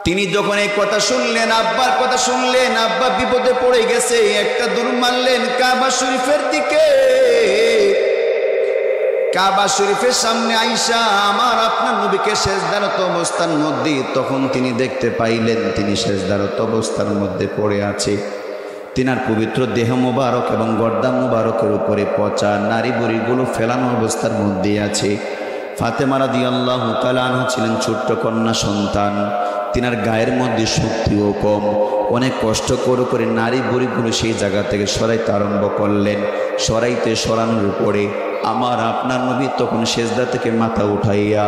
তিনি যখন এই কথা শুনলেন, আব্বার কথা শুনলেন, আব্বা বিপদে পড়ে গেছে, একটা দৌড় মারলেন কাবা শরীফের দিকে। কাবা শরীফের সামনে আইসা আমার আপনার নবীকে সেজদারত অবস্থার মধ্যে তখন তিনি দেখতে পাইলেন তিনি সেজদারত অবস্থার মধ্যে পড়ে আছে। তিনার পবিত্র দেহ মুবারক এবং গর্দান মুবারকের উপরে পচা নারী বুড়িগুলো ফেলানো অবস্থার মধ্যে আছে। ফাতেমা রাদিয়াল্লাহু তাআলা আনহা ছিলেন ছোট্ট কন্যা সন্তান, তিনার গায়ের মধ্যে শক্তিও কম। অনেক কষ্ট করে নারী বুড়িগুলো সেই জায়গা থেকে সরাইতে আরম্ভ করলেন। সরানোর পরে আমার আপনার নবী তখন সেজদা থেকে মাথা উঠাইয়া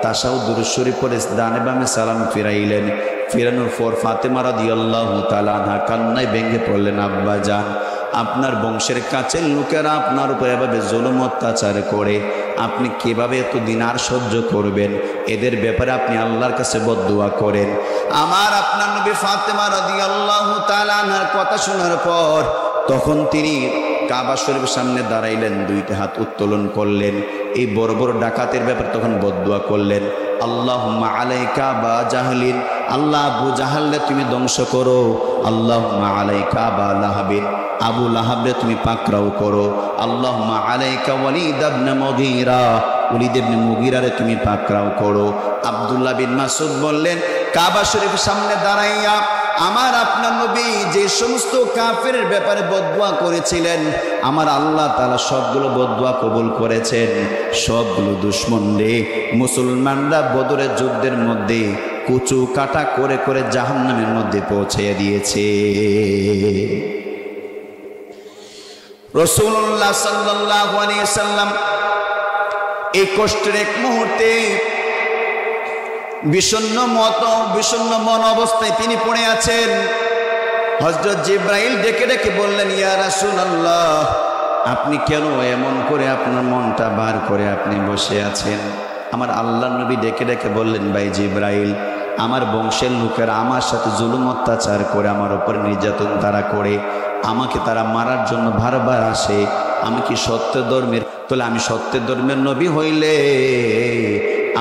তাসাউ দুরূদ শরীফ পড়ে ডানে বামে সালাম ফিরাইলেন। ফিরানোর পর ফাতেমা রাদিয়াল্লাহু তাআলা আনহা কান্নায় ভেঙে পড়লেন, আব্বা জান, আপনার বংশের কাছের লোকেরা আপনার উপর এভাবে জুলুম অত্যাচার করে আপনি কিভাবে এতদিন আর সহ্য করবেন? এদের ব্যাপারে আপনি আল্লাহর কাছে বদদুয়া করেন। আমার আপনার নবী ফাতেমা রাদিয়াল্লাহু তাআলা আনহার কথা শোনার পর তখন তিনি কাবা শরীফের সামনে দাঁড়াইলেন, দুইটা হাত উত্তোলন করলেন, এই বড় বড় ডাকাতের ব্যাপারে তখন বদদুয়া করলেন, আল্লাহুম্মা আলাইকা আবা জাহলিন, আল্লাহ আবু জাহালকে তুমি ধ্বংস করো। আল্লাহুম্মা আলাইকা আবা লাহাবিন, আবু লাহাবরে তুমি পাকড়াও করো। আল্লাহুম্মা আলাইকা ওয়ালিদ ইবনে মুগীরা, ওয়ালিদ ইবনে মুগীরারে তুমি পাকড়াও করো। আব্দুল্লাহ বিন মাসউদ বললেন, কাবা শরীফের সামনে দাঁড়াইয়া আমার আপনার নবী যে সমস্ত কাফেরের ব্যাপারে বদদুয়া করেছিলেন আমার আল্লাহ তাআলা সবগুলো বদদুয়া কবুল করেছেন। সবগুলো দুশমনরে মুসলমানরা বদরের যুদ্ধের মধ্যে কুচু কাটা করে জাহান্নামের মধ্যে পৌঁছে দিয়েছে। রাসূলুল্লাহ সাল্লাল্লাহু আলাইহি ওয়াসাল্লাম এই কষ্টের এক মুহূর্তে বিষণ্ণ মন অবস্থায় তিনি পড়ে আছেন। হযরত জিবরাইল ডেকে বললেন, ইয়া রাসূলুল্লাহ, আপনি কেন এমন করে আপনার মনটা বার করে আপনি বসে আছেন? আমার আল্লাহর নবী ডেকে বললেন, ভাই জিবরাইল, আমার বংশের লোকেরা আমার সাথে জুলুম অত্যাচার করে আমার উপর নির্যাতন তারা করে, আমাকে তারা মারার জন্য বারবার আসে। আমি কি সত্য ধর্মের? তাহলে আমি সত্যের ধর্মের নবী হইলে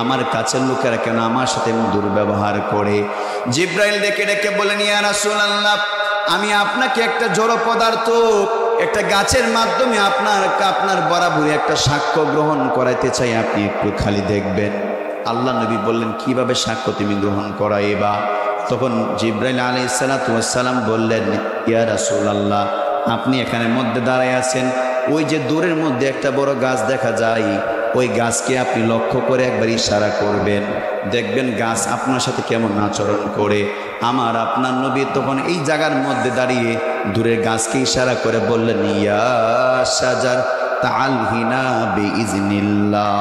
আমার কাছের লোকেরা কেন আমার সাথে দুর্ব্যবহার করে? জিবরাইল ডেকে বলেন, ইয়া রাসূলুল্লাহ, আমি আপনাকে একটা জড় পদার্থ, একটা গাছের মাধ্যমে আপনার বরাবরই একটা সাক্ষ্য গ্রহণ করাইতে চাই, আপনি একটু খালি দেখবেন। আল্লাহ নবী বললেন, কিভাবে সাক্ষ্য তুমি গ্রহণ করাইবা? তখন জিবরাইল আলাইহিস সালাতু ওয়াস সালাম বললেন, ইয়া রাসূলুল্লাহ, আপনি এখানের মধ্যে দাঁড়ায় আছেন, ওই যে দূরের মধ্যে একটা বড় গাছ দেখা যায়, ওই গাছকে আপনি লক্ষ্য করে একবার ইশারা করবেন, দেখবেন গাছ আপনার সাথে কেমন আচরণ করে। আমার আপনার নবী তখন এই জায়গার মধ্যে দাঁড়িয়ে দূরের গাছকে ইশারা করে বললেন, ইয়া শাজার তাআল হিনা বিইজনিল্লাহ।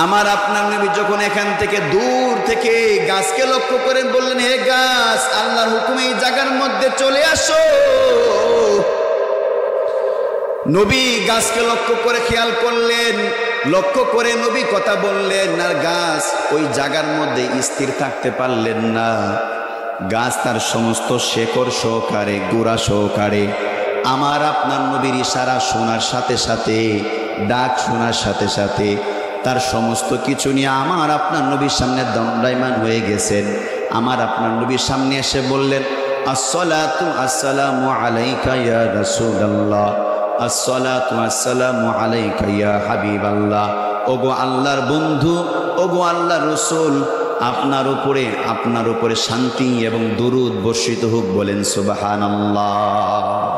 আমার আপনার নবী যখন এখান থেকে দূর থেকে গাছকে লক্ষ্য করে বললেন, হে গাছ, আল্লাহর হুকুমে এই জায়গার মধ্যে চলে আসো। নবী গাছকে লক্ষ্য করে খেয়াল করলেন, লক্ষ্য করে নবী কথা বললেন, আর গাছ ওই জায়গার মধ্যে স্থির থাকতে পারলেন না। গাছ তার সমস্ত শেকড় সহকারে, গোড়া সহকারে আমার আপনার নবীর ইশারা শোনার সাথে সাথে, ডাক শোনার সাথে সাথে তার সমস্ত কিছু নিয়ে আমার আপনার নবীর সামনে দণ্ডায়মান হয়ে গেছেন। আমার আপনার নবীর সামনে এসে বললেন, আসসালাতু আসসালামু আলাইকা ইয়া রাসূলুল্লাহ, আসসালাতু আসসালামু আলাইকা ইয়া হাবিবাল্লাহ। ওগো আল্লাহর বন্ধু, ওগো আল্লাহর রাসূল, আপনার উপরে শান্তি এবং দুরূদ বর্ষিত হোক, বলেন সুবহানাল্লাহ।